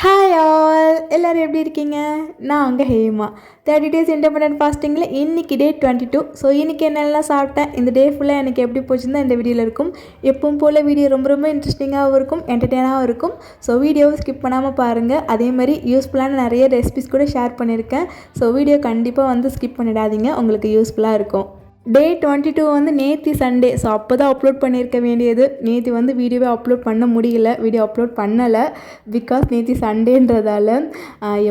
Hi all எல்லோரும் எப்படி இருக்கீங்க? நான் அங்கே ஹேமா 30 டேஸ் இண்டிபெண்டன்ட் ஃபாஸ்டிங்கில் இன்றைக்கி டே 22. ஸோ இன்றைக்கி என்னெல்லாம் சாப்பிட்டேன், இந்த டே ஃபுல்லாக எனக்கு எப்படி போச்சுன்னு தான் இந்த வீடியோவில் இருக்கும். எப்பவும் போல் வீடியோ ரொம்ப இன்ட்ரெஸ்டிங்காகவும் இருக்கும், என்டர்டெயினாகவும் இருக்கும். ஸோ வீடியோவை ஸ்கிப் பண்ணாமல் பாருங்கள். அதே மாதிரி யூஸ்ஃபுல்லான நிறைய ரெசிபிஸ் கூட ஷேர் பண்ணியிருக்கேன். ஸோ வீடியோ கண்டிப்பாக ஸ்கிப் பண்ணிடாதீங்க, உங்களுக்கு யூஸ்ஃபுல்லாக இருக்கும். டே 22 நேற்று சண்டே. ஸோ அப்போ தான் அப்லோட் பண்ணியிருக்க வேண்டியது. நேற்று வீடியோவே அப்லோட் பண்ண முடியல, வீடியோ அப்லோட் பண்ணலை. பிகாஸ் நேற்று சண்டேன்றதால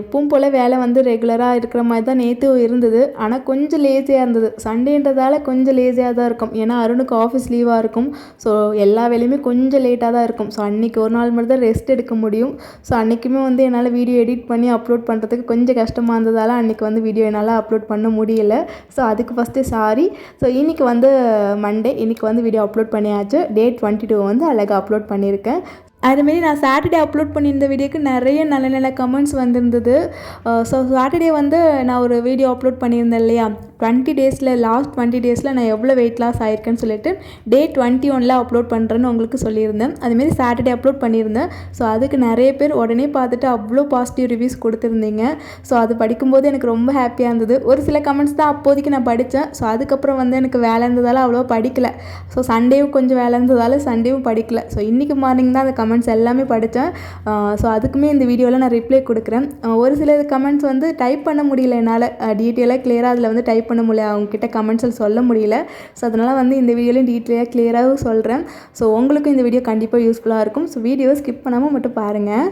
எப்பவும் போல் வேலை ரெகுலராக இருக்கிற மாதிரி தான் நேற்று இருந்தது. ஆனால் கொஞ்சம் லேசியாக இருந்தது. சண்டேன்றதால கொஞ்சம் லேசியாக தான் இருக்கும். ஏன்னா அருணுக்கு ஆஃபீஸ் லீவாக இருக்கும். ஸோ எல்லா வேலையுமே கொஞ்சம் லேட்டாக தான் இருக்கும். ஸோ அன்றைக்கி ஒரு நாள் மட்டும் தான் ரெஸ்ட் எடுக்க முடியும். ஸோ அன்றைக்குமே என்னால் வீடியோ எடிட் பண்ணி அப்லோட் பண்ணுறதுக்கு கொஞ்சம் கஷ்டமாக இருந்ததால் அன்றைக்கி வீடியோ என்னால் அப்லோட் பண்ண முடியல. ஸோ அதுக்கு ஃபஸ்ட்டு சாரி. ஸோ இன்றைக்கி மண்டே, இன்றைக்கி வீடியோ அப்லோட் பண்ணியாச்சு. டே 22 அழகாக அப்லோட் பண்ணியிருக்கேன். அதுமாரி நான் சாட்டர்டே அப்லோட் பண்ணியிருந்த வீடியோக்கு நிறைய நல்ல கமெண்ட்ஸ் வந்திருந்தது. ஸோ சாட்டர்டே நான் ஒரு வீடியோ அப்லோட் பண்ணியிருந்தேன் இல்லையா, 20 டேஸில் லாஸ்ட் 20 டேஸில் நான் எவ்வளோ வெயிட் லாஸ் ஆயிருக்கேன்னு சொல்லிட்டு டே 21 அப்லோட் பண்ணுறேன்னு உங்களுக்கு சொல்லியிருந்தேன். அதுமாரி சாட்டர்டே அப்லோட் பண்ணியிருந்தேன். ஸோ அதுக்கு நிறைய பேர் உடனே பார்த்துட்டு அவ்வளோ பாசிட்டிவ் ரிவ்யூஸ் கொடுத்துருந்தீங்க. ஸோ அது படிக்கும்போது எனக்கு ரொம்ப ஹாப்பியாக இருந்தது. ஒரு சில கமெண்ட்ஸ் தான் அப்போதைக்கு நான் படித்தேன். ஸோ அதுக்கப்புறம் எனக்கு வேலை இருந்ததால் அவ்வளோ படிக்கலை. ஸோ சண்டேவும் கொஞ்சம் வேலை இருந்ததால் சண்டேவும் படிக்கலை. ஸோ இன்றைக்கி மார்னிங் தான் அந்த கமெண்ட்ஸ் எல்லாமே படித்தேன். ஸோ அதுக்குமே இந்த வீடியோவில் நான் ரிப்ளை கொடுக்குறேன். ஒரு சில கமெண்ட்ஸ் டைப் பண்ண முடியல என்னால், டீட்டெயிலாக கிளியராக அதில் டைப் பண்ண முடியல, அவங்கக்கிட்ட கமெண்ட்ஸில் சொல்ல முடியல. ஸோ அதனால் இந்த வீடியோலையும் டீட்டெயிலாக கிளியராகவும் சொல்கிறேன். ஸோ உங்களுக்கும் இந்த வீடியோ கண்டிப்பாக யூஸ்ஃபுல்லாக இருக்கும். ஸோ வீடியோவை ஸ்கிப் பண்ணாமல் மட்டும் பாருங்கள்.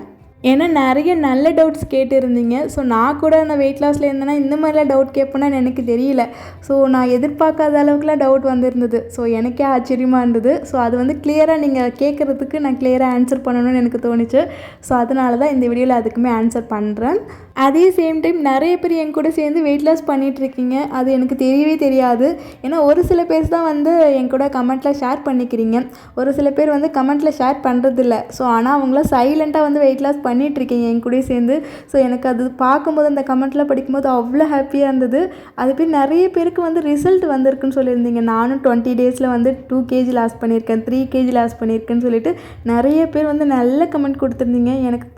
ஏன்னா நிறைய நல்ல டவுட்ஸ் கேட்டுருந்தீங்க. ஸோ நான் வெயிட் லாஸில் இருந்தேன்னா இந்த மாதிரிலாம் டவுட் கேட்பேன்னு எனக்கு தெரியல. ஸோ நான் எதிர்பார்க்காத அளவுக்குலாம் டவுட் வந்திருந்தது. ஸோ எனக்கே ஆச்சரியமாக இருந்தது. ஸோ அது கிளியராக நீங்கள் கேட்குறதுக்கு நான் கிளியராக ஆன்சர் பண்ணணும்னு எனக்கு தோணுச்சு. ஸோ அதனால தான் இந்த வீடியோவில் அதுக்குமே ஆன்சர் பண்ணுறேன். அதே சேம் டைம் நிறைய பேர் என் கூட சேர்ந்து வெயிட் லாஸ் பண்ணிகிட்ருக்கீங்க. அது எனக்கு தெரியவே தெரியாது. ஏன்னா ஒரு சில பேர் தான் என் கூட கமெண்ட்டில் ஷேர் பண்ணிக்கிறீங்க, ஒரு சில பேர் கமெண்ட்டில் ஷேர் பண்ணுறதில்ல. ஸோ ஆனால் அவங்களாம் சைலண்ட்டாக வெயிட் லாஸ் பண்ணிகிட்ருக்கீங்க என் கூட சேர்ந்து. ஸோ எனக்கு அது பார்க்கும்போது அந்த கமெண்ட்டில் படிக்கும்போது அவ்வளோ ஹாப்பியாக இருந்தது. அது பேர் நிறைய பேருக்கு ரிசல்ட் வந்திருக்குன்னு சொல்லியிருந்தீங்க. நானும் 20 டேஸில் 2 kg லாஸ் பண்ணியிருக்கேன், 3 kg லாஸ் பண்ணியிருக்கேன்னு சொல்லிட்டு நிறைய பேர் நல்ல கமெண்ட் கொடுத்துருந்தீங்க. எனக்கு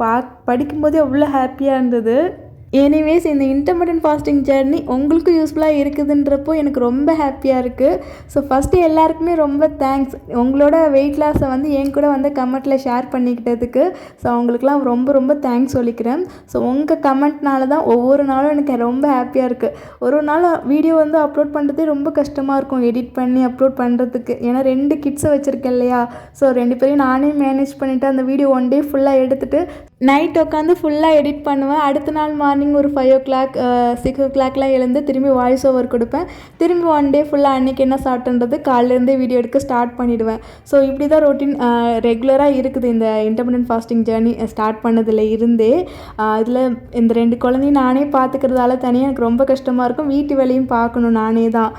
படிக்கும்போதே அவ்வளோ ஹாப்பியாக இருந்தது. எனிவேஸ் இந்த இன்டர்மிட்டன்ட் ஃபாஸ்டிங் ஜர்னி உங்களுக்கு யூஸ்ஃபுல்லாக இருக்குதுன்றப்போ எனக்கு ரொம்ப ஹாப்பியாக இருக்குது. ஸோ ஃபஸ்ட்டு எல்லாருக்குமே ரொம்ப தேங்க்ஸ். உங்களோட வெயிட் லாஸை என் கூட கமெண்ட்டில் ஷேர் பண்ணிக்கிட்டதுக்கு. ஸோ அவங்களுக்குலாம் ரொம்ப தேங்க்ஸ் சொல்லிக்கிறேன். ஸோ உங்கள் கமெண்ட்னால தான் ஒவ்வொரு நாளும் எனக்கு ரொம்ப ஹாப்பியாக இருக்குது. ஒரு நாள் வீடியோ அப்லோட் பண்ணுறதே ரொம்ப கஷ்டமாக இருக்கும், எடிட் பண்ணி அப்லோட் பண்ணுறதுக்கு. ஏன்னா 2 கிட்ஸை வச்சுருக்கேன் இல்லையா. ஸோ 2 பேரையும் நானே மேனேஜ் பண்ணிவிட்டு அந்த வீடியோ 1 டே ஃபுல்லாக எடுத்துகிட்டு நைட் உட்காந்து ஃபுல்லாக எடிட் பண்ணுவேன். அடுத்த நாள் மார்னிங் ஒரு 5 o'clock 6 o'clockலாம் எழுந்து திரும்பி வாய்ஸ் ஓவர் கொடுப்பேன். திரும்பி 1 டே ஃபுல்லாக அன்றைக்கி என்ன சாப்பிட்டுன்றது காலையிலேருந்தே வீடியோ எடுக்க ஸ்டார்ட் பண்ணிவிடுவேன். ஸோ இப்படி தான் ரொட்டீன் ரெகுலராக இருக்குது இந்த இன்டர்மிட்டன்ட் ஃபாஸ்டிங் ஜேர்னி ஸ்டார்ட் பண்ணதில் இருந்தே. இதில் இந்த 2 குழந்தையும் நானே பார்த்துக்கிறதால தனியாக எனக்கு ரொம்ப கஷ்டமாக இருக்கும். வீட்டு வேலையும் பார்க்கணும் நானே தான்.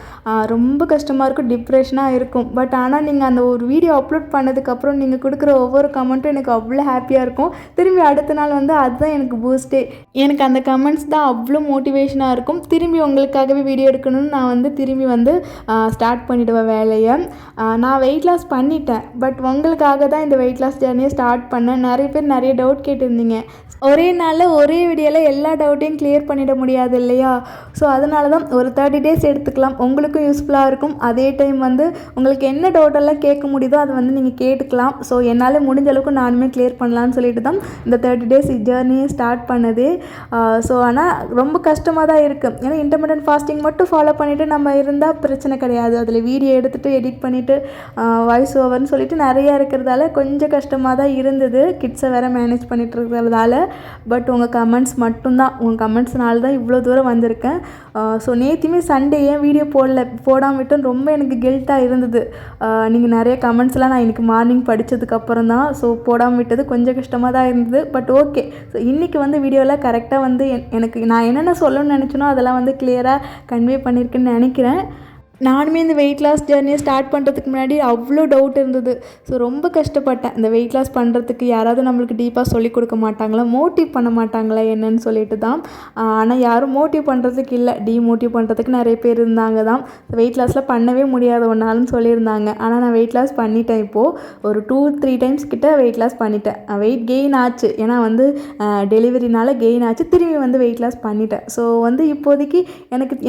ரொம்ப கஷ்டமாக இருக்கும், டிப்ரெஷனாக இருக்கும். பட் ஆனால் நீங்கள் அந்த ஒரு வீடியோ அப்லோட் பண்ணதுக்கப்புறம் நீங்கள் கொடுக்குற ஒவ்வொரு கமெண்ட்டும் எனக்கு அவ்வளோ ஹாப்பியாக இருக்கும். திரும்பி அடுத்த நாள் அதுதான் எனக்கு பூஸ்டே. எனக்கு அந்த கமெண்ட்ஸ் தான் அவ்வளோ மோட்டிவேஷனாக இருக்கும். திரும்பி உங்களுக்காகவே வீடியோ எடுக்கணும்னு நான் திரும்பி ஸ்டார்ட் பண்ணிவிடுவேன் வேலையை. நான் வெயிட் லாஸ் பண்ணிட்டேன், பட் உங்களுக்காக தான் இந்த வெயிட் லாஸ் ஜர்னியை ஸ்டார்ட் பண்ணேன். நிறைய பேர் நிறைய டவுட் கேட்டிருந்தீங்க. ஒரே நாளில் ஒரே வீடியோவில் எல்லா டவுட்டையும் கிளியர் பண்ணிட முடியாது இல்லையா. ஸோ அதனால தான் ஒரு 30 டேஸ் எடுத்துக்கலாம், உங்களுக்கும் யூஸ்ஃபுல்லாக இருக்கும். அதே டைம் உங்களுக்கு என்ன டவுட்டெல்லாம் கேட்க முடியுதோ அதை நீங்கள் கேட்டுக்கலாம். ஸோ என்னால் முடிஞ்ச அளவுக்கு நானுமே கிளியர் பண்ணலான்னு சொல்லிட்டு தான் இந்த 30 டேஸ் ஜேர்னியை ஸ்டார்ட் பண்ணதே. ஸோ ஆனால் ரொம்ப கஷ்டமாக தான் இருக்குது. ஏன்னா இன்டர்மிட்டன்ட் ஃபாஸ்டிங் மட்டும் ஃபாலோ பண்ணிவிட்டு நம்ம இருந்தால் பிரச்சனை கிடையாது. அதில் வீடியோ எடுத்துகிட்டு எடிட் பண்ணிவிட்டு வாய்ஸ் ஓவர்னு சொல்லிட்டு நிறையா இருக்கிறதால கொஞ்சம் கஷ்டமாக தான் இருந்தது, கிட்ஸை வேறு மேனேஜ் பண்ணிகிட்டு இருக்கிறதால. பட் உங்கள் கமெண்ட்ஸ் மட்டும்தான், உங்கள் கமெண்ட்ஸ்னால தான் இவ்வளோ தூரம் வந்திருக்கேன். ஸோ நேற்றுமே சண்டே ஏன் வீடியோ போடாமல் விட்டோன்னு ரொம்ப எனக்கு கில்ட்டாக இருந்தது. நீங்கள் நிறைய கமெண்ட்ஸ்லாம் நான் இன்றைக்கி மார்னிங் படித்ததுக்கப்புறம் தான் ஸோ போடாமல் விட்டது கொஞ்சம் கஷ்டமாக தான் இருந்தது. But okay. ஸோ இன்றைக்கி வீடியோவில் கரெக்டாக எனக்கு நான் என்னென்ன சொல்லணும்னு நினச்சேனோ அதெல்லாம் கிளியராக கன்வே பண்ணியிருக்கேன்னு நினைக்கிறேன். நானுமே இந்த வெயிட் லாஸ் ஜர்னியை ஸ்டார்ட் பண்ணுறதுக்கு முன்னாடி அவ்வளோ டவுட் இருந்தது. ஸோ ரொம்ப கஷ்டப்பட்டேன். இந்த வெயிட் லாஸ் பண்ணுறதுக்கு யாராவது நம்மளுக்கு டீப்பாக சொல்லிக் கொடுக்க மாட்டாங்களா, மோட்டிவ் பண்ண மாட்டாங்களா என்னன்னு சொல்லிட்டு தான். ஆனால் யாரும் மோட்டிவ் பண்ணுறதுக்கு இல்லை, டீமோட்டிவ் பண்ணுறதுக்கு நிறைய பேர் இருந்தாங்க தான். வெயிட் லாஸில் பண்ணவே முடியாத ஒன்றாலும் சொல்லியிருந்தாங்க. ஆனால் நான் வெயிட் லாஸ் பண்ணிட்டேன். இப்போது ஒரு 2-3 டைம்ஸ் கிட்ட வெயிட் லாஸ் பண்ணிட்டேன். வெயிட் கெயின் ஆச்சு, ஏன்னா வந்து டெலிவரினால கெயின் ஆச்சு. திரும்பி வந்து வெயிட் லாஸ் பண்ணிட்டேன். ஸோ வந்து இப்போதைக்கு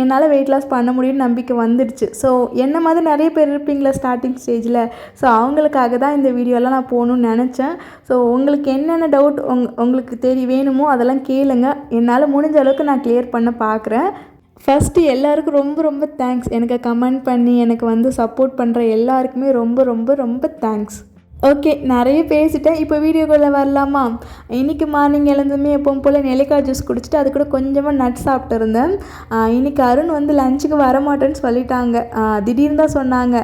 என்னால் வெயிட் லாஸ் பண்ண முடியும்னு நம்பிக்கை வந்துடுச்சு. ஸோ என்ன மாதிரி நிறைய பேர் இருப்பீங்களா ஸ்டார்டிங் ஸ்டேஜில். ஸோ அவங்களுக்காக தான் இந்த வீடியோலாம் நான் போகணுன்னு நினச்சேன். ஸோ உங்களுக்கு என்னென்ன டவுட் உங்களுக்கு வேணுமோ அதெல்லாம் கேளுங்க. என்னால் முடிஞ்ச அளவுக்கு நான் கிளியர் பண்ண பார்க்குறேன். ஃபஸ்ட்டு எல்லாருக்கும் ரொம்ப ரொம்ப தேங்க்ஸ். எனக்கு கமெண்ட் பண்ணி எனக்கு வந்து சப்போர்ட் பண்ணுற எல்லாருக்குமே ரொம்ப ரொம்ப ரொம்ப தேங்க்ஸ். ஓகே, நிறைய பேசிட்டேன். இப்போ வீடியோக்குள்ளே வரலாமா? இன்றைக்கி மார்னிங் எழுந்ததுமே எப்பவும் போல் நெல்லிக்காய் ஜூஸ் குடிச்சிட்டு அது கூட கொஞ்சமாக நட் சாப்பிட்டு இருந்தேன். இன்றைக்கி அருண் வந்து லஞ்சுக்கு வரமாட்டேன்னு சொல்லிட்டாங்க. திடீர்னு தான் சொன்னாங்க.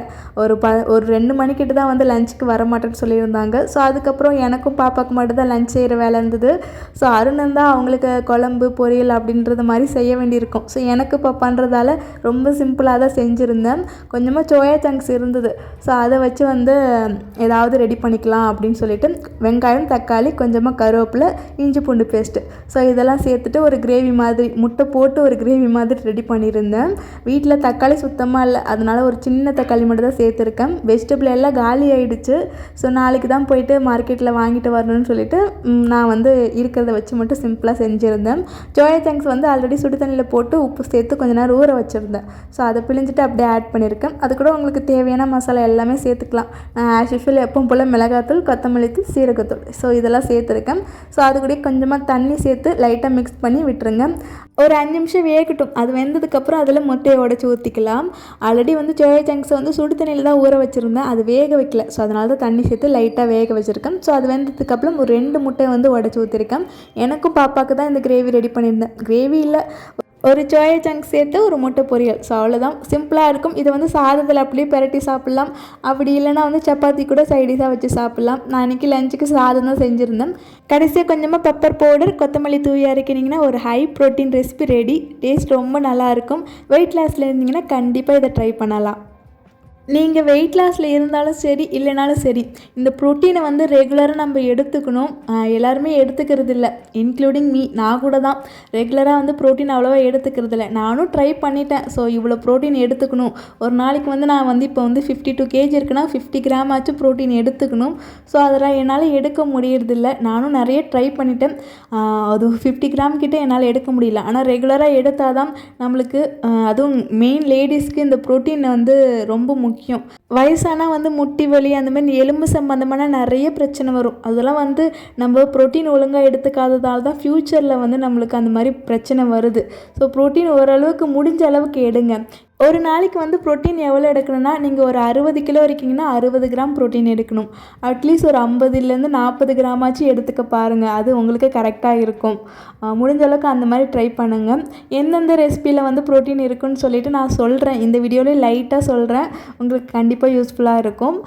ஒரு 2 மணிக்கிட்ட தான் வந்து லஞ்சுக்கு வரமாட்டேன்னு சொல்லியிருந்தாங்க. ஸோ அதுக்கப்புறம் எனக்கும் பாப்பாவுக்கு மட்டும் தான் லஞ்ச் செய்கிற வேலை இருந்தது. ஸோ அருண் இருந்தால் அவங்களுக்கு குழம்பு பொரியல் அப்படின்றது மாதிரி செய்ய வேண்டியிருக்கும். ஸோ எனக்கு இப்போ பண்ணுறதால ரொம்ப சிம்பிளாக தான் செஞ்சுருந்தேன். கொஞ்சமாக சோயா சங்க்ஸ் இருந்தது. ஸோ அதை வச்சு வந்து ஏதாவது ரெடி பண்ணிக்கலாம் அப்படின்னு சொல்லிட்டு வெங்காயம், தக்காளி, கொஞ்சமாக கருவேப்பிலை, இஞ்சி பூண்டு பேஸ்ட்டு, ஸோ இதெல்லாம் சேர்த்துட்டு ஒரு கிரேவி மாதிரி முட்டை போட்டு ஒரு கிரேவி மாதிரி ரெடி பண்ணியிருந்தேன். வீட்டில் தக்காளி சுத்தமாக இல்லை, அதனால் ஒரு சின்ன தக்காளி மட்டும் தான் சேர்த்துருக்கேன். வெஜிடபிள் எல்லாம் காலி ஆகிடுச்சு. ஸோ நாளைக்கு தான் போயிட்டு மார்க்கெட்டில் வாங்கிட்டு வரணும்னு சொல்லிட்டு நான் வந்து இருக்கிறத வச்சு மட்டும் சிம்பிளாக செஞ்சுருந்தேன். சோயா சங்க்ஸ் வந்து ஆல்ரெடி சுடு தண்ணியில் போட்டு உப்பு சேர்த்து கொஞ்ச நேரம் ஊற வச்சுருந்தேன். ஸோ அதை பிழிஞ்சிட்டு அப்படியே ஆட் பண்ணியிருக்கேன். அது கூட உங்களுக்கு தேவையான மசாலா எல்லாமே சேர்த்துக்கலாம். நான் ஆஸ் யூஷுவல் எப்பவும் போல் மிளகாத்தூள், கொத்தமல்லி தூள், சீரகத்தூள், ஸோ இதெல்லாம் சேர்த்துருக்கேன். ஸோ அது கூட கொஞ்சமாக தண்ணி சேர்த்து லைட்டாக மிக்ஸ் பண்ணி விட்டுருங்க. ஒரு 5 நிமிஷம் வேகட்டும். அது வெந்ததுக்கப்புறம் அதில் முட்டையை உடச்சி ஊற்றிக்கலாம். ஆல்ரெடி வந்து சோயா சங்க்ஸை வந்து சுடு தண்ணியில் தான் ஊற வச்சுருந்தேன். அது வேக வைக்கல. ஸோ அதனால தான் தண்ணி சேர்த்து லைட்டாக வேக வச்சுருக்கேன். ஸோ அது வெந்ததுக்கப்புறம் ஒரு 2 முட்டையை வந்து உடச்சி ஊற்றிருக்கேன். எனக்கும் பாப்பாவுக்கு தான் இந்த கிரேவி ரெடி பண்ணியிருந்தேன். கிரேவி இல்லை, ஒரு சோயா சங்க்ஸ் சேர்த்து ஒரு முட்டை பொரியல். ஸோ அவ்வளோதான், சிம்பிளாக இருக்கும். இதை வந்து சாதத்தில் அப்படியே பெரட்டி சாப்பிட்லாம். அப்படி இல்லைனா வந்து சப்பாத்தி கூட சைடிஷாக வச்சு சாப்பிட்லாம். நான் இன்றைக்கி லஞ்சுக்கு சாதம் தான் செஞ்சுருந்தேன். கடைசியாக கொஞ்சமாக பெப்பர் பவுடர், கொத்தமல்லி தூவி அரைக்கினீங்கன்னா ஒரு high protein recipe ready. Taste ரொம்ப நல்லாயிருக்கும். வெயிட் லாஸில் இருந்தீங்கன்னா கண்டிப்பாக இதை ட்ரை பண்ணலாம். நீங்கள் வெயிட் லாஸில் இருந்தாலும் சரி இல்லைனாலும் சரி, இந்த ப்ரோட்டீனை வந்து ரெகுலராக நம்ம எடுத்துக்கணும். எல்லாருமே எடுத்துக்கிறது இல்லை, இன்க்ளூடிங் மீ. நான் கூட தான் ரெகுலராக வந்து ப்ரோட்டீன் அவ்வளோவா எடுத்துக்கிறது இல்லை. நானும் ட்ரை பண்ணிட்டேன். ஸோ இவ்வளோ ப்ரோட்டீன் எடுத்துக்கணும். ஒரு நாளைக்கு வந்து நான் வந்து இப்போ வந்து 52 kg இருக்குன்னா 50 கிராம் ஆச்சும் ப்ரோட்டீன் எடுத்துக்கணும். ஸோ அதெல்லாம் என்னால் எடுக்க முடியறதில்ல. நானும் நிறைய ட்ரை பண்ணிட்டேன். அது 50 கிராம் கிட்டே என்னால் எடுக்க முடியல. ஆனால் ரெகுலராக எடுத்தால் தான் நம்மளுக்கு, அதுவும் மெயின் லேடிஸ்க்கு இந்த ப்ரோட்டீன் வந்து ரொம்ப முக்கியம். வயசானால் வந்து முட்டி வலி அந்த மாதிரி எலும்பு சம்பந்தமான நிறைய பிரச்சனை வரும். அதெல்லாம் வந்து நம்ம ப்ரோட்டீன் ஒழுங்காக எடுத்துக்காததால் தான் ஃப்யூச்சரில் வந்து நம்மளுக்கு அந்த மாதிரி பிரச்சனை வருது. ஸோ ப்ரோட்டீன் ஓரளவுக்கு முடிஞ்ச அளவுக்கு எடுங்க. ஒரு நாளைக்கு வந்து ப்ரோட்டீன் எவ்வளோ எடுக்கணும்னா, நீங்கள் ஒரு 60 கிலோ இருக்கீங்கன்னா 60 கிராம் ப்ரோட்டீன் எடுக்கணும். அட்லீஸ்ட் ஒரு 50லேருந்து 40 கிராமாச்சும் எடுத்துக்க பாருங்கள். அது உங்களுக்கு கரெக்டாக இருக்கும். முடிஞ்ச அளவுக்கு அந்த மாதிரி ட்ரை பண்ணுங்கள். எந்தெந்த ரெசிபியில் வந்து ப்ரோட்டீன் இருக்குன்னு சொல்லிவிட்டு நான் சொல்கிறேன். இந்த வீடியோவிலே லைட்டாக சொல்கிறேன், உங்களுக்கு கண்டிப்பாக யூஸ்ஃபுல்லாக இருக்கும்.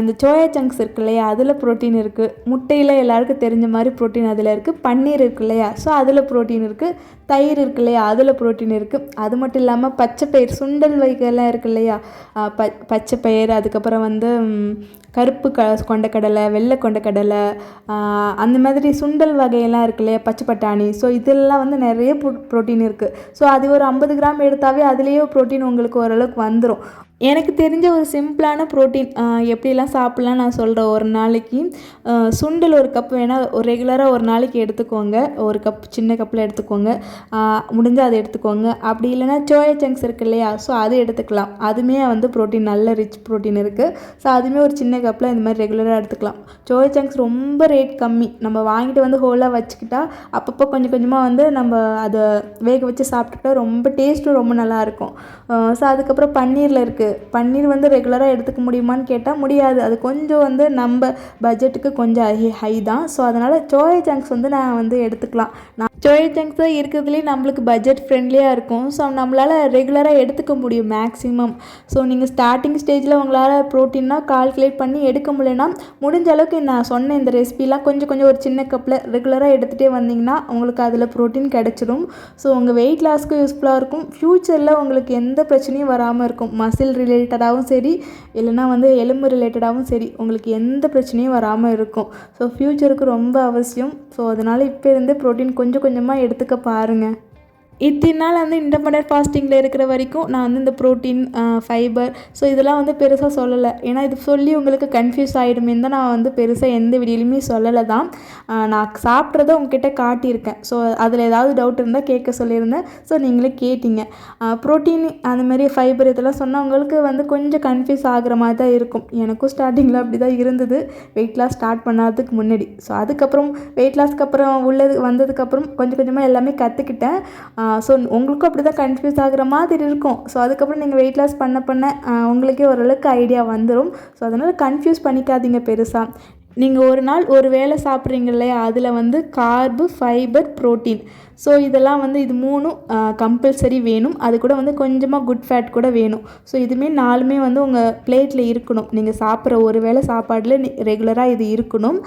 இந்த சோயா சங்க்ஸ் இருக்கு இல்லையா, அதில் ப்ரோட்டீன் இருக்குது. முட்டையில் எல்லாருக்கும் தெரிஞ்ச மாதிரி ப்ரோட்டீன் அதில் இருக்குது. பன்னீர் இருக்கு இல்லையா, ஸோ அதில் ப்ரோட்டீன் இருக்குது. தயிர் இருக்கு இல்லையா, அதில் ப்ரோட்டீன் இருக்குது. அது மட்டும் இல்லாமல் பச்சை பயிர், சுண்டல் வகைகள்லாம் இருக்கு இல்லையா, பச்சை பயிர், அதுக்கப்புறம் வந்து கருப்பு கொண்டக்கடலை, வெள்ளை கொண்டக்கடலை, அந்த மாதிரி சுண்டல் வகையெல்லாம் இருக்கு இல்லையா, பச்சை பட்டாணி. ஸோ இதெல்லாம் வந்து நிறைய ப்ரோட்டீன் இருக்குது. ஸோ அது ஒரு 50 கிராம் எடுத்தாவே அதுலேயே ப்ரோட்டீன் உங்களுக்கு ஓரளவுக்கு வந்துடும். எனக்கு தெரிஞ்ச ஒரு சிம்பிளான ப்ரோட்டீன் எப்படிலாம் சாப்பிட்லாம் நான் சொல்கிறேன். ஒரு நாளைக்கு சுண்டல் ஒரு கப் வேணால் ஒரு ரெகுலராக ஒரு நாளைக்கு எடுத்துக்கோங்க. ஒரு கப் சின்ன கப்பில் எடுத்துக்கோங்க. முடிஞ்சால் அதை எடுத்துக்கோங்க. அப்படி இல்லைனா சோயா சங்க்ஸ் இருக்குது இல்லையா, ஸோ அது எடுத்துக்கலாம். அதுவுமே வந்து ப்ரோட்டீன், நல்ல ரிச் ப்ரோட்டீன் இருக்குது. ஸோ அதுவுமே ஒரு சின்ன கப்பில் இந்த மாதிரி ரெகுலராக எடுத்துக்கலாம். சோயா சங்க்ஸ் ரொம்ப ரேட் கம்மி. நம்ம வாங்கிட்டு வந்து ஹோலாக வச்சுக்கிட்டா அப்பப்போ கொஞ்சம் கொஞ்சமாக வந்து நம்ம அதை வேக வச்சு சாப்பிட்டுக்கிட்டா ரொம்ப டேஸ்ட்டும் ரொம்ப நல்லாயிருக்கும். ஸோ அதுக்கப்புறம் பன்னீரில் இருக்குது. பன்னீர் வந்து ரெகுலராக எடுத்துக்க முடியுமான்னு கேட்டால் முடியாது. அது கொஞ்சம் வந்து நம்ம பட்ஜெட்டுக்கு கொஞ்சம் ஹை தான். ஸோ அதனால் சோயா சங்க்ஸ் வந்து நான் வந்து எடுத்துக்கலாம். சோயா சங்க்ஸ் தான் இருக்கிறதுலே நம்மளுக்கு பட்ஜெட் ஃப்ரெண்ட்லியாக இருக்கும். ஸோ நம்மளால் ரெகுலராக எடுத்துக்க முடியும் மேக்ஸிமம். ஸோ நீங்கள் ஸ்டார்டிங் ஸ்டேஜில் உங்களால் ப்ரோட்டீன்னா கால்குலேட் பண்ணி எடுக்க முடியலன்னா முடிஞ்ச அளவுக்கு நான் சொன்ன இந்த ரெசிபிலாம் கொஞ்சம் கொஞ்சம் ஒரு சின்ன கப்பில் ரெகுலராக எடுத்துகிட்டே வந்தீங்கன்னா உங்களுக்கு அதில் ப்ரோட்டீன் கிடச்சிடும். ஸோ உங்கள் வெயிட் லாஸ்க்கு யூஸ்ஃபுல்லாக இருக்கும். ஃப்யூச்சரில் உங்களுக்கு எந்த பிரச்சனையும் வராமல் இருக்கும். மசில் ரிலேட்டடாகவும் சரி, இல்லைனா வந்து எலும்பு ரிலேட்டடாகவும் சரி, உங்களுக்கு எந்த பிரச்சனையும் வராமல் இருக்கும். ஸோ ஃப்யூச்சருக்கு ரொம்ப அவசியம். ஸோ அதனால் இப்போ இருந்தே ப்ரோட்டீன் கொஞ்சம் கொஞ்சமாக எடுத்துக்க பாருங்கள். இத்தனை நாள் வந்து இன்டர்மிட்டன்ட் ஃபாஸ்டிங்கில் இருக்கிற வரைக்கும் நான் வந்து இந்த ப்ரோட்டீன், ஃபைபர், ஸோ இதெல்லாம் வந்து பெருசாக சொல்லலை. ஏன்னா இது சொல்லி உங்களுக்கு கன்ஃபியூஸ் ஆகிடுமேன்னு தான் நான் வந்து பெருசாக எந்த வீடியோலையுமே சொல்லலை தான். நான் சாப்பிட்றத உங்ககிட்ட காட்டியிருக்கேன். ஸோ அதில் ஏதாவது டவுட் இருந்தால் கேட்க சொல்லியிருந்தேன். ஸோ நீங்களே கேட்டிங்க. ப்ரோட்டீன் அந்தமாரி ஃபைபர் இதெல்லாம் சொன்னால் உங்களுக்கு வந்து கொஞ்சம் கன்ஃபியூஸ் ஆகிற மாதிரி தான் இருக்கும். எனக்கும் ஸ்டார்டிங்கில் அப்படி தான் இருந்தது, வெயிட் லாஸ் ஸ்டார்ட் பண்ணாததுக்கு முன்னாடி. ஸோ அதுக்கப்புறம் வெயிட் லாஸ்க்கு அப்புறம் வந்ததுக்கப்புறம் கொஞ்சம் கொஞ்சமாக எல்லாமே கற்றுக்கிட்டேன். ஸோ உங்களுக்கும் அப்படி தான் கன்ஃபியூஸ் ஆகிற மாதிரி இருக்கும். ஸோ அதுக்கப்புறம் நீங்கள் வெயிட் லாஸ் பண்ண உங்களுக்கே ஓரளவுக்கு ஐடியா வந்துடும். ஸோ அதனால் கன்ஃபியூஸ் பண்ணிக்காதீங்க பெருசாக. நீங்கள் ஒரு நாள் ஒரு வேளை சாப்பிட்றீங்க இல்லையா, அதில் வந்து கார்பு, ஃபைபர், ப்ரோட்டீன், ஸோ இதெல்லாம் வந்து இது 3 கம்பல்சரி வேணும். அது கூட வந்து கொஞ்சமாக குட் ஃபேட் கூட வேணும். ஸோ இதுவுமே 4மே வந்து உங்கள் பிளேட்டில் இருக்கணும். நீங்கள் சாப்பிட்ற ஒரு வேளை சாப்பாடில் ரெகுலராக இது இருக்கணும்.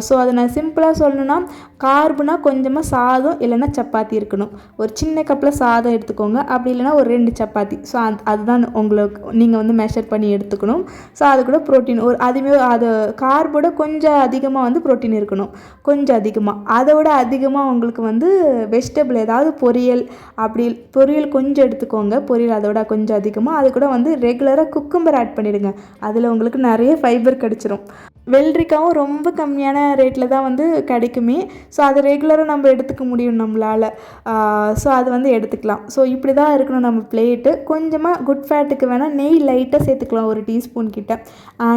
ஸோ அதை நான் சிம்பிளாக சொல்லணுன்னா, கார்புனா கொஞ்சமாக சாதம் இல்லைன்னா சப்பாத்தி இருக்கணும். ஒரு சின்ன கப்பில் சாதம் எடுத்துக்கோங்க. அப்படி இல்லைனா ஒரு 2 சப்பாத்தி. ஸோ அதுதான் உங்களுக்கு நீங்கள் வந்து மெஷர் பண்ணி எடுத்துக்கணும். ஸோ அது கூட ப்ரோட்டீன் அதுவே அது கார்போட கொஞ்சம் அதிகமாக வந்து ப்ரோட்டீன் இருக்கணும். கொஞ்சம் அதிகமாக, அதை விட அதிகமாக உங்களுக்கு வந்து வெஜிடபிள் ஏதாவது பொரியல் கொஞ்சம் எடுத்துக்கோங்க. பொரியல் அதோட கொஞ்சம் அதிகமாக. அது கூட வந்து ரெகுலராக குக்கும்பர் ஆட் பண்ணிடுங்க. அதில் உங்களுக்கு நிறைய ஃபைபர் கிடச்சிரும். வெள்ளரிக்காவும் ரொம்ப கம்மியான ரேட்டில் தான் வந்து கிடைக்குமே. ஸோ அது ரெகுலராக நம்ம எடுத்துக்க முடியும் நம்மளால். ஸோ அது வந்து எடுத்துக்கலாம். ஸோ இப்படி தான் இருக்கணும் நம்ம பிளேட்டு. கொஞ்சமாக குட் ஃபேட்டுக்கு வேணால் நெய் லைட்டாக சேர்த்துக்கலாம், ஒரு டீஸ்பூன் கிட்ட.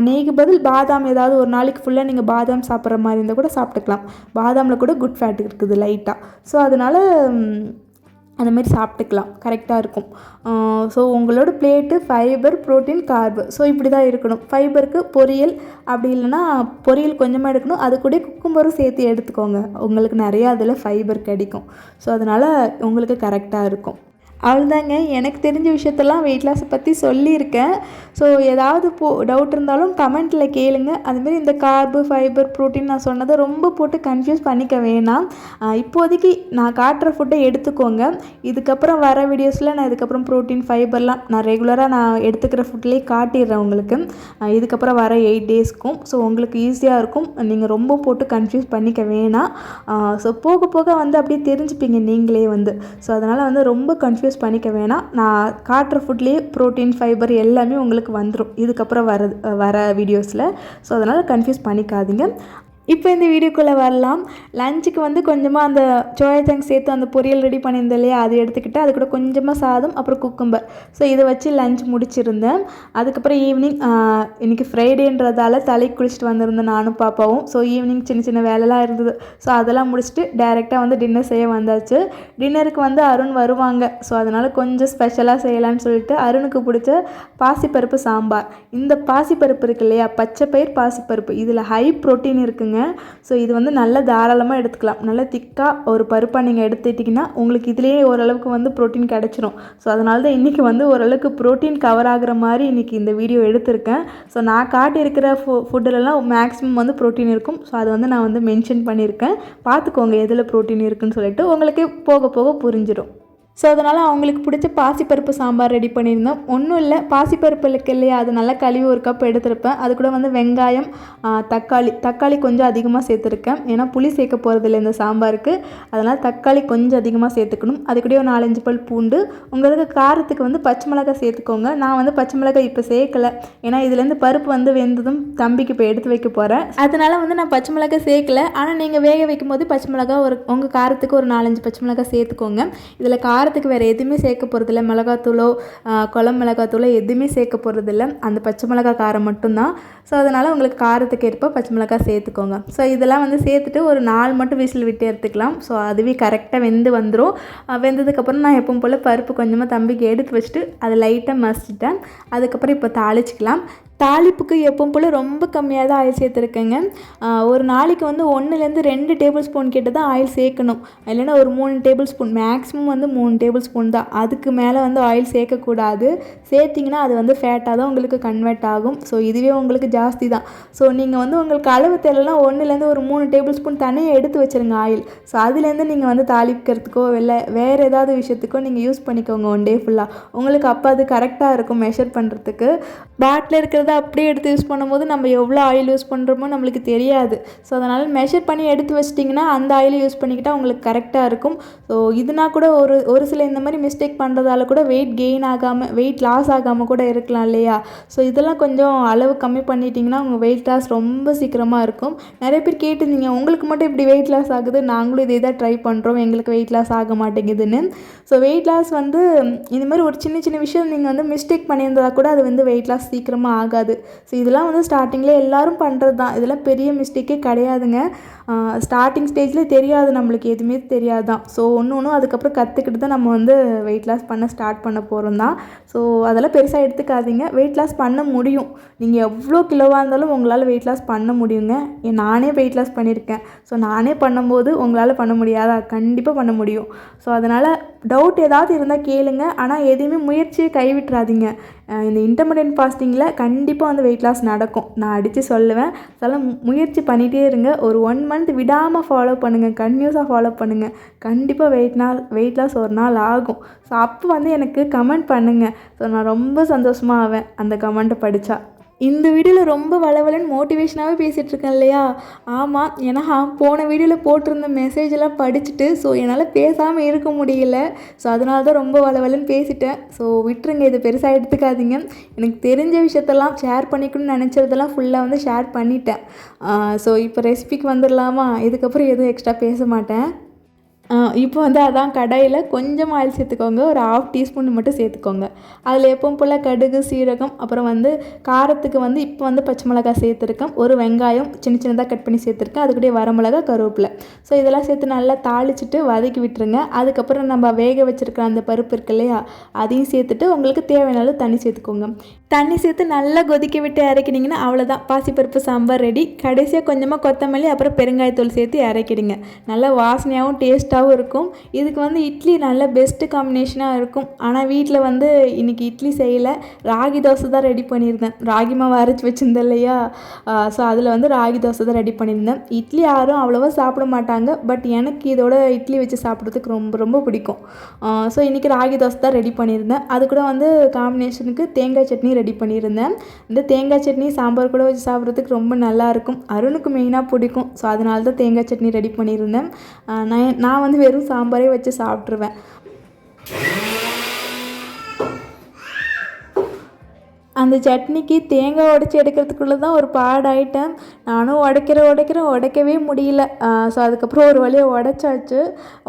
நெய்க்கு பதில் பாதாம், ஏதாவது ஒரு நாளைக்கு ஃபுல்லாக நீங்கள் பாதாம் சாப்பிட்ற மாதிரி இருந்தால் கூட சாப்பிட்டுக்கலாம். பாதாமில் கூட குட் ஃபேட் இருக்குது லைட்டாக. ஸோ அதனால் அந்தமாரி சாப்பிட்டுக்கலாம், கரெக்டாக இருக்கும். ஸோ உங்களோட பிளேட்டு ஃபைபர், ப்ரோட்டீன், கார்பு, ஸோ இப்படி தான் இருக்கணும். ஃபைபருக்கு பொரியல், அப்படி இல்லைன்னா பொரியல் கொஞ்சமாக எடுக்கணும். அது கூட குக்கும்பரும் சேர்த்து எடுத்துக்கோங்க. உங்களுக்கு நிறையா அதில் ஃபைபர் கிடைக்கும். ஸோ அதனால் உங்களுக்கு கரெக்டாக இருக்கும். அவ்வளோதாங்க. எனக்கு தெரிஞ்ச விஷயத்தெல்லாம் வெயிட் லாஸை பற்றி சொல்லியிருக்கேன். ஸோ ஏதாவது டவுட் இருந்தாலும் கமெண்ட்டில் கேளுங்க. அதுமாரி இந்த கார்பு, ஃபைபர், ப்ரோட்டீன் நான் சொன்னதை ரொம்ப போட்டு கன்ஃபியூஸ் பண்ணிக்க வேணாம். இப்போதைக்கு நான் காட்டுற ஃபுட்டை எடுத்துக்கோங்க. இதுக்கப்புறம் வர வீடியோஸில் நான் இதுக்கப்புறம் ப்ரோட்டீன், ஃபைபர்லாம் நான் ரெகுலராக நான் எடுத்துக்கிற ஃபுட்லேயே காட்டிடுறேன் உங்களுக்கு. இதுக்கப்புறம் வர 8 டேஸ்க்கும். ஸோ உங்களுக்கு ஈஸியாக இருக்கும். நீங்கள் ரொம்ப போட்டு கன்ஃபியூஸ் பண்ணிக்க வேணாம். ஸோ போக போக வந்து அப்படியே தெரிஞ்சுப்பீங்க நீங்களே வந்து. ஸோ அதனால் வந்து ரொம்ப கன்ஃபியூஸ் பண்ணிக்க வேணாம். நான் காட்டுற ஃபுட்லேயே ப்ரோட்டீன், ஃபைபர் எல்லாமே உங்களுக்கு வந்துடும் இதுக்கப்புறம் வர வீடியோஸில். ஸோ அதனால் கன்ஃபியூஸ் பண்ணிக்காதீங்க. இப்போ இந்த வீடியோக்குள்ளே வரலாம். லஞ்சுக்கு வந்து கொஞ்சமாக அந்த சோயா சங்க்ஸ் சேர்த்து அந்த பொரியல் ரெடி பண்ணியிருந்தேன் இல்லையா, அது எடுத்துக்கிட்டு அது கூட கொஞ்சமாக சாதம், அப்புறம் குக்கும்பர், ஸோ இதை வச்சு லஞ்ச் முடிச்சிருந்தேன். அதுக்கப்புறம் ஈவினிங் இன்றைக்கி ஃப்ரைடேன்றதால தலைக்கு குளிச்சுட்டு வந்திருந்தேன் நானும் பாப்பாவும். ஸோ ஈவினிங் சின்ன சின்ன வேலைலாம் இருந்தது. ஸோ அதெல்லாம் முடிச்சுட்டு டேரெக்டாக வந்து டின்னர் செய்ய வந்தாச்சு. டின்னருக்கு வந்து அருண் வருவாங்க. ஸோ அதனால் கொஞ்சம் ஸ்பெஷலாக செய்யலான்னு சொல்லிட்டு அருணுக்கு பிடிச்ச பாசிப்பருப்பு சாம்பார். இந்த பாசிப்பருப்பு இருக்கு இல்லையா, பச்சை பயிர் பாசிப்பருப்பு, இதில் ஹை ப்ரோட்டீன் இருக்குங்க. ஸோ இது வந்து நல்லா தாராளமாக எடுத்துக்கலாம். நல்லா திக்காக ஒரு பருப்பாக நீங்கள் எடுத்துட்டிங்கன்னா உங்களுக்கு இதுலேயே ஓரளவுக்கு வந்து ப்ரோட்டீன் கிடச்சிரும். ஸோ அதனால தான் இன்றைக்கி வந்து ஓரளவுக்கு ப்ரோட்டீன் கவர் ஆகிற மாதிரி இன்றைக்கி இந்த வீடியோ எடுத்திருக்கேன். ஸோ நான் காட்டியிருக்கிற ஃபுட்டுலலாம் மேக்ஸிமம் வந்து ப்ரோட்டீன் இருக்கும். ஸோ அதை வந்து நான் வந்து மென்ஷன் பண்ணியிருக்கேன். பார்த்துக்கோங்க எதில் ப்ரோட்டீன் இருக்குதுன்னு சொல்லிட்டு, உங்களுக்கு போக போக புரிஞ்சிடும். ஸோ அதனால் அவங்களுக்கு பிடிச்ச பாசிப்பருப்பு சாம்பார் ரெடி பண்ணியிருந்தோம். ஒன்றும் இல்லை, பாசிப்பருப்பு இருக்கு இல்லையா, அது நல்லா கழுவி ஒரு கப் எடுத்துருப்பேன். அது கூட வந்து வெங்காயம், தக்காளி கொஞ்சம் அதிகமாக சேர்த்துருக்கேன். ஏன்னா புளி சேர்க்க போகிறதில்ல இந்த சாம்பாருக்கு. அதனால் தக்காளி கொஞ்சம் அதிகமாக சேர்த்துக்கணும். அது கூட ஒரு 4-5 பல் பூண்டு. உங்களுக்கு காரத்துக்கு வந்து பச்சை மிளகாய் சேர்த்துக்கோங்க. நான் வந்து பச்சை மிளகாய் இப்போ சேர்க்கலை. ஏன்னா இதுலேருந்து பருப்பு வந்து வெந்ததும் தம்பிக்கு இப்போ எடுத்து வைக்க போகிறேன். அதனால் வந்து நான் பச்சை மிளகாய் சேர்க்கலை. ஆனால் நீங்கள் வேக வைக்கும் போது பச்சை மிளகாய் உங்கள் காரத்துக்கு ஒரு 4-5 பச்சை மிளகாய் சேர்த்துக்கோங்க. இதில் காரம் காரத்துக்கு வேறு எதுவுமே சேர்க்க போகிறதில்ல. மிளகாத்தூளோ குழம்பு மிளகாத்தூளோ எதுவுமே சேர்க்க போகிறதில்ல. அந்த பச்சை மிளகா காரம் மட்டும்தான். ஸோ அதனால் உங்களுக்கு காரத்துக்கு ஏற்ப பச்சை மிளகாய் சேர்த்துக்கோங்க. ஸோ இதெல்லாம் வந்து சேர்த்துட்டு ஒரு 4 மட்டும் விசில் விட்டு எடுத்துக்கலாம். ஸோ அதுவே கரெக்டாக வெந்து வந்துடும். வெந்ததுக்கப்புறம் நான் எப்பவும் போல் பருப்பு கொஞ்சமாக தம்பிக்கு எடுத்து வச்சுட்டு அதை லைட்டாக மசிச்சிட்டேன். அதுக்கப்புறம் இப்போ தாளிச்சிக்கலாம். தாளிப்புக்கு எப்பவும் போல் ரொம்ப கம்மியாக தான் ஆயில் சேர்த்துருக்கேங்க. ஒரு நாளைக்கு வந்து 1லேருந்து 2 டேபிள் ஸ்பூன் கிட்ட தான் ஆயில் சேர்க்கணும். இல்லைன்னா ஒரு 3 டேபிள் ஸ்பூன், மேக்ஸிமம் வந்து 3 டேபிள் ஸ்பூன் தான். அதுக்கு மேலே வந்து ஆயில் சேர்க்கக்கூடாது. சேர்த்திங்கன்னா அது வந்து ஃபேட்டாக தான் உங்களுக்கு கன்வெர்ட் ஆகும். ஸோ இதுவே உங்களுக்கு ஜாஸ்தி தான். ஸோ நீங்கள் வந்து உங்களுக்கு அளவு தெரியலனா 1லேருந்து ஒரு 3 டேபிள் ஸ்பூன் தனியாக எடுத்து வச்சுருங்க ஆயில். ஸோ அதுலேருந்து நீங்கள் வந்து தாளிக்கிறதுக்கோ வேறு ஏதாவது விஷயத்துக்கோ நீங்கள் யூஸ் பண்ணிக்கோங்க 1 டே ஃபுல்லாக. உங்களுக்கு அப்போ அது கரெக்டாக இருக்கும் மெஷர் பண்ணுறதுக்கு. பாட்டில் இருக்கிறது அப்படியே எடுத்து யூஸ் பண்ணும்போது நம்ம எவ்வளோ ஆயில் யூஸ் பண்ணுறோமோ நம்மளுக்கு தெரியாது. ஸோ அதனால் மெஷர் பண்ணி எடுத்து வச்சிட்டிங்கன்னா அந்த ஆயிலை யூஸ் பண்ணிக்கிட்டால் உங்களுக்கு கரெக்டாக இருக்கும். ஸோ இதுனா கூட ஒரு சில இந்த மாதிரி மிஸ்டேக் பண்ணுறதால கூட வெயிட் கெயின் ஆகாமல் வெயிட் லாஸ் ஆகாமல் கூட இருக்கலாம் இல்லையா? ஸோ இதெல்லாம் கொஞ்சம் அளவு கம்மி பண்ணிட்டிங்கன்னா உங்கள் வெயிட் லாஸ் ரொம்ப சீக்கிரமாக இருக்கும். நிறைய பேர் கேட்டிருந்தீங்க, உங்களுக்கு மட்டும் இப்படி வெயிட் லாஸ் ஆகுது, நாங்களும் இதே தான் ட்ரை பண்ணுறோம், எங்களுக்கு வெயிட் லாஸ் ஆக மாட்டேங்குதுன்னு. ஸோ வெயிட் லாஸ் வந்து இந்த மாதிரி ஒரு சின்ன சின்ன விஷயம் நீங்கள் வந்து மிஸ்டேக் பண்ணியிருந்தா கூட அது வந்து வெயிட் லாஸ் சீக்கிரமாக ஆகாது. ஸோ இதெல்லாம் வந்து ஸ்டார்டிங்கில் எல்லோரும் பண்ணுறது தான். இதெல்லாம் பெரிய மிஸ்டேக்கே கிடையாதுங்க. ஸ்டார்டிங் ஸ்டேஜில் தெரியாது, நம்மளுக்கு எதுவுமே தெரியாது தான். ஸோ ஒன்று அதுக்கப்புறம் கற்றுக்கிட்டு தான் நம்ம வந்து வெயிட் லாஸ் பண்ண ஸ்டார்ட் பண்ண போகிறோம் தான். ஸோ அதெல்லாம் பெருசாக எடுத்துக்காதீங்க. வெயிட் லாஸ் பண்ண முடியும். நீங்கள் எவ்வளோ கிலோவாக இருந்தாலும் உங்களால் வெயிட் லாஸ் பண்ண முடியுங்க. நானே வெயிட் லாஸ் பண்ணியிருக்கேன். ஸோ நானே பண்ணும்போது உங்களால் பண்ண முடியாதா? கண்டிப்பாக பண்ண முடியும். ஸோ அதனால் டவுட் ஏதாவது இருந்தால் கேளுங்க. ஆனால் எதுவுமே முயற்சியை கைவிட்டுறாதீங்க. இந்த இன்டர்மிட்டன்ட் ஃபாஸ்டிங்கில் கண்டிப்பாக வந்து வெயிட் லாஸ் நடக்கும், நான் அடித்து சொல்லுவேன். அதெல்லாம் முயற்சி பண்ணிகிட்டே இருங்க. ஒரு 1 மந்த் விடாமல் ஃபாலோ பண்ணுங்கள், கன்டினியூஸாக ஃபாலோ பண்ணுங்கள். கண்டிப்பாக வெயிட் லாஸ் ஒரு நாள் ஆகும். ஸோ அப்போ வந்து எனக்கு கமெண்ட் பண்ணுங்கள். ஸோ நான் ரொம்ப சந்தோஷமாக ஆவேன் அந்த கமெண்ட்டை படித்தா. இந்த வீடியோவில் ரொம்ப வளவலன்னு மோட்டிவேஷனாகவே பேசிகிட்ருக்கேன் இல்லையா? ஆமாம், ஏன்னா போன வீடியோவில் போட்டிருந்த மெசேஜெல்லாம் படிச்சுட்டு ஸோ என்னால் பேசாமல் இருக்க முடியல. ஸோ அதனால தான் ரொம்ப வளவலன்னு பேசிட்டேன். ஸோ விட்டுருங்க, இதை பெருசாக எடுத்துக்காதீங்க. எனக்கு தெரிஞ்ச விஷயத்தெல்லாம் ஷேர் பண்ணிக்கணும்னு நினச்சதெல்லாம் ஃபுல்லாக வந்து ஷேர் பண்ணிட்டேன். ஸோ இப்போ ரெசிபிக்கு வந்துடலாமா? இதுக்கப்புறம் எதுவும் எக்ஸ்ட்ரா பேச மாட்டேன். இப்போ வந்து அதான் கடாயில் கொஞ்சம் ஆயில் சேர்த்துக்கோங்க. ஒரு 1/2 டீஸ்பூன் மட்டும் சேர்த்துக்கோங்க. அதில் எப்பவும் போல் கடுகு, சீரகம், அப்புறம் வந்து காரத்துக்கு வந்து இப்போ வந்து பச்சை மிளகாய் சேர்த்துருக்கேன். ஒரு வெங்காயம் சின்ன சின்னதாக கட் பண்ணி சேர்த்துருக்கேன். அதுக்கூடயே வரமிளகா, கருவேப்பிலை. ஸோ இதெல்லாம் சேர்த்து நல்லா தாளிச்சிட்டு வதக்கி விட்டுருங்க. அதுக்கப்புறம் நம்ம வேக வச்சுருக்கிற அந்த பருப்பு இருக்கு இல்லையா, அதையும் சேர்த்துட்டு உங்களுக்கு தேவையான அளவு தண்ணி சேர்த்துக்கோங்க. தண்ணி சேர்த்து நல்லா கொதிக்க விட்டு இறக்கினீங்கன்னா அவ்வளோதான், பாசிப்பருப்பு சாம்பார் ரெடி. கடைசியாக கொஞ்சமாக கொத்தமல்லி அப்புறம் பெருங்காயத்தூள் சேர்த்து இறக்கிடுங்க. நல்லா வாசனையாகவும் டேஸ்ட்டாகவும் இருக்கும். இதுக்கு வந்து இட்லி நல்ல பெஸ்ட்டு காம்பினேஷனாக இருக்கும். ஆனால் வீட்டில் வந்து இன்றைக்கி இட்லி செய்யலை, ராகி தோசை தான் ரெடி பண்ணியிருந்தேன். ராகி மாவு அரைச்சி வச்சுருந்தேன் இல்லையா, ஸோ அதில் வந்து ராகி தோசை தான் ரெடி பண்ணியிருந்தேன். இட்லி யாரும் அவ்வளோவா சாப்பிட மாட்டாங்க, பட் எனக்கு இதோட இட்லி வச்சு சாப்பிட்றதுக்கு ரொம்ப ரொம்ப பிடிக்கும். ஸோ இன்றைக்கி ராகி தோசை தான் ரெடி பண்ணியிருந்தேன். அது கூட வந்து காம்பினேஷனுக்கு தேங்காய் சட்னி ரெடி பண்ணியிருந்தேன். இந்த தேங்காய் சட்னி சாம்பார் கூட வச்சு சாப்பிட்றதுக்கு ரொம்ப நல்லாயிருக்கும். அருணுக்கு மெயினாக பிடிக்கும். ஸோ அதனால தான் தேங்காய் சட்னி ரெடி பண்ணியிருந்தேன். நான் வந்து வெறும் சாம்பாரே வச்சு சாப்பிட்ருவேன். அந்த சட்னிக்கு தேங்காய் உடைச்சி எடுக்கிறதுக்குள்ளே தான் ஒரு பாடாயிட்டேன். நானும் உடைக்கவே முடியல. ஸோ அதுக்கப்புறம் ஒரு வழியாக உடைச்சாச்சு.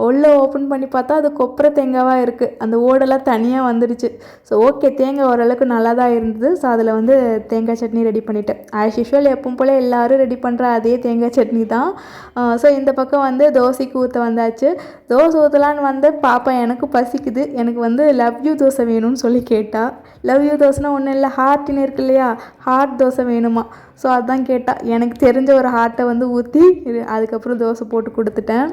உள்ளே ஓப்பன் பண்ணி பார்த்தா அது கொப்பரை தேங்காவாக இருக்குது. அந்த ஓடெல்லாம் தனியாக வந்துடுச்சு. ஸோ ஓகே, தேங்காய் ஓரளவுக்கு நல்லா தான் இருந்தது. ஸோ அதில் வந்து தேங்காய் சட்னி ரெடி பண்ணிவிட்டேன். ஆஸ் யூஷுவல் எப்பவும் போல் எல்லோரும் ரெடி பண்ணுற அதே தேங்காய் சட்னி தான். ஸோ இந்த பக்கம் வந்து தோசைக்கு ஊற்ற வந்தாச்சு. தோசை ஊற்றலான்னு வந்து பாப்பா எனக்கு பசிக்குது, எனக்கு வந்து லவ் யூ தோசை வேணும்னு சொல்லி கேட்டா. லவ் யூ தோசைனா ஒன்றும் இல்லை, ஹார்ட்னு இருக்கு இல்லையா, ஹார்ட் தோசை வேணுமா. ஸோ அதுதான் கேட்டால் எனக்கு தெரிஞ்ச ஒரு ஹார்ட்டை வந்து ஊற்றி அதுக்கப்புறம் தோசை போட்டு கொடுத்துட்டேன்.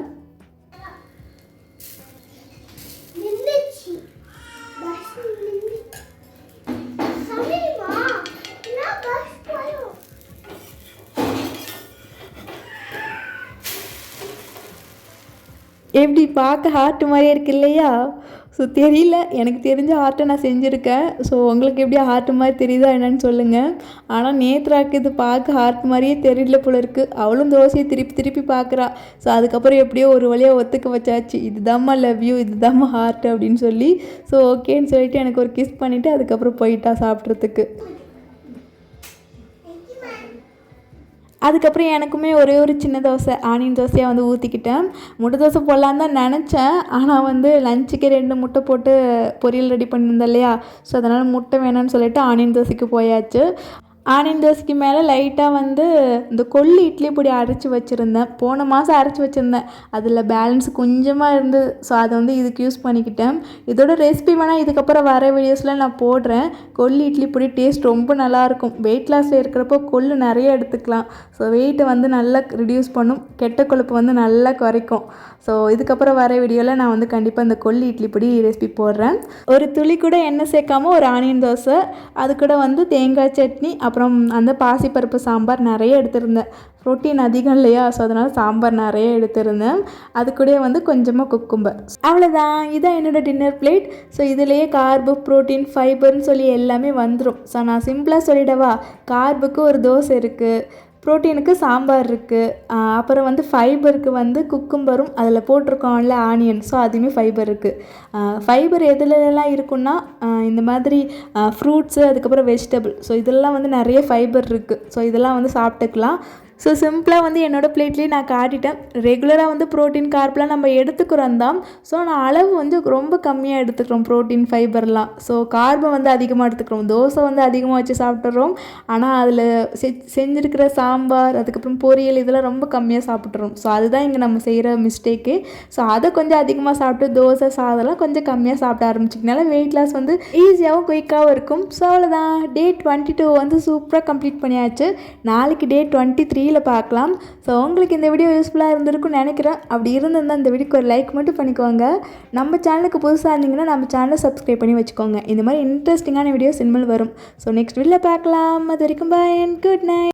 எப்படி பார்க்க ஹார்ட் மாதிரியே இருக்கு இல்லையா? ஸோ தெரியல, எனக்கு தெரிஞ்ச ஹார்ட்டை நான் செஞ்சுருக்கேன். ஸோ உங்களுக்கு எப்படி ஹார்ட் மாதிரி தெரியுதா என்னன்னு சொல்லுங்கள். ஆனால் நேத்ராக்கு இது பார்க்க ஹார்ட் மாதிரியே தெரியல போல இருக்குது. அவளும் தோசையை திருப்பி பார்க்குறா. ஸோ அதுக்கப்புறம் எப்படியோ ஒரு வழியாக ஒத்துக்க வச்சாச்சு, இதுதாம்மா லவ் யூ, இதுதாம்மா ஹார்ட் அப்படின்னு சொல்லி. ஸோ ஓகேன்னு சொல்லிட்டு எனக்கு ஒரு கிஸ் பண்ணிவிட்டு அதுக்கப்புறம் போயிட்டா சாப்பிட்றதுக்கு. அதுக்கப்புறம் எனக்குமே ஒரே ஒரு சின்ன தோசை ஆனியன் தோசையாக வந்து ஊற்றிக்கிட்டேன். முட்டை தோசை போடலான்னு தான் நினச்சேன். ஆனால் வந்து லஞ்சுக்கு 2 முட்டை போட்டு பொரியல் ரெடி பண்ணியிருந்தேன் இல்லையா, ஸோ அதனால் முட்டை வேணான்னு சொல்லிட்டு ஆனியன் தோசைக்கு போயாச்சு. ஆனியன் தோசைக்கு மேலே லைட்டாக வந்து இந்த கொள்ளு இட்லி பொடி அரைச்சி வச்சுருந்தேன். போன மாதம் அரைச்சி வச்சுருந்தேன், அதில் பேலன்ஸ் கொஞ்சமாக இருந்து, ஸோ அதை வந்து இதுக்கு யூஸ் பண்ணிக்கிட்டேன். இதோட ரெசிபி வேணால் இதுக்கப்புறம் வர வீடியோஸில் நான் போடுறேன். கொள்ளு இட்லி பொடி டேஸ்ட் ரொம்ப நல்லாயிருக்கும். வெயிட் லாஸில் இருக்கிறப்போ கொள்ளு நிறைய எடுத்துக்கலாம். ஸோ வெயிட்டை வந்து நல்லா ரிடியூஸ் பண்ணும், கெட்ட கொழுப்பு வந்து நல்லா குறைக்கும். ஸோ இதுக்கப்புறம் வர வீடியோவில் நான் வந்து கண்டிப்பாக இந்த கொள்ளு இட்லி பொடி ரெசிபி போடுறேன். ஒரு துளி கூட எண்ணெய் சேர்க்காமல் ஒரு ஆனியன் தோசை, அது கூட வந்து தேங்காய் சட்னி, அப்புறம் அந்த பாசிப்பருப்பு சாம்பார் நிறைய எடுத்திருந்தேன். ப்ரோட்டீன் அதிகம் இல்லையா, ஸோ அதனால் சாம்பார் நிறைய எடுத்திருந்தேன். அது கூட வந்து கொஞ்சமாக குக்கும்பர். அவ்வளோதான், இதான் என்னோடய டின்னர் பிளேட். ஸோ இதுலேயே கார்பு, ப்ரோட்டீன், ஃபைபர்னு சொல்லி எல்லாமே வந்துடும். ஸோ நான் சிம்பிளாக சொல்லிடவா, கார்புக்கு ஒரு தோசை இருக்குது, ப்ரோட்டீனுக்கு சாம்பார் இருக்குது, அப்புறம் வந்து ஃபைபருக்கு வந்து குக்கும்பரும் அதில் போட்டிருக்கோம்ல ஆனியன், ஸோ அதுவுமே ஃபைபர் இருக்குது. ஃபைபர் எதுலலாம் இருக்குன்னா இந்த மாதிரி ஃப்ரூட்ஸு, அதுக்கப்புறம் வெஜிடபிள், ஸோ இதெல்லாம் வந்து நிறைய ஃபைபர் இருக்குது. ஸோ இதெல்லாம் வந்து சாப்பிட்டுக்கலாம். ஸோ சிம்பிளாக வந்து என்னோடய பிளேட்லேயே நான் காட்டிட்டேன். ரெகுலராக வந்து ப்ரோட்டீன் கார்ப்லாம் நம்ம எடுத்துக்கிறோம் தான், ஸோ நான் அளவு வந்து ரொம்ப கம்மியாக எடுத்துக்கிறோம் ப்ரோட்டீன் ஃபைபர்லாம். ஸோ கார்பை வந்து அதிகமாக எடுத்துக்கிறோம். தோசை வந்து அதிகமாக வச்சு சாப்பிட்றோம், ஆனால் அதில் செஞ்சுருக்கிற சாம்பார், அதுக்கப்புறம் பொரியல் இதெல்லாம் ரொம்ப கம்மியாக சாப்பிட்றோம். ஸோ அதுதான் இங்கே நம்ம செய்கிற மிஸ்டேக்கு. ஸோ அதை கொஞ்சம் அதிகமாக சாப்பிட்டு தோசை சாதம்லாம் கொஞ்சம் கம்மியாக சாப்பிட ஆரம்பிச்சிக்கனால வெயிட் லாஸ் வந்து ஈஸியாகவும் குயிக்காகவும் இருக்கும். ஸோ அவ்வளோதான், டே 22 வந்து சூப்பராக கம்ப்ளீட் பண்ணியாச்சு. நாளைக்கு டே 23 பார்க்கலாம். ஸோ உங்களுக்கு இந்த வீடியோ யூஸ்ஃபுல்லாக இருந்திருக்கும்னு நினைக்கிறேன். அப்படி இருந்திருந்தால் இந்த வீடியோக்கு ஒரு லைக் மட்டும் பண்ணிக்கோங்க. நம்ம சேனலுக்கு புதுசாக இருந்தீங்கன்னா நம்ம சேனலை சப்ஸ்கிரைப் பண்ணி வச்சுக்கோங்க. இந்த மாதிரி இன்ட்ரெஸ்டிங்கான வீடியோஸ் இனிமேல் வரும். ஸோ நெக்ஸ்ட் வீடியோவில் பார்க்கலாம். அது வரைக்கும் பாய் அண்ட் குட் நைட்.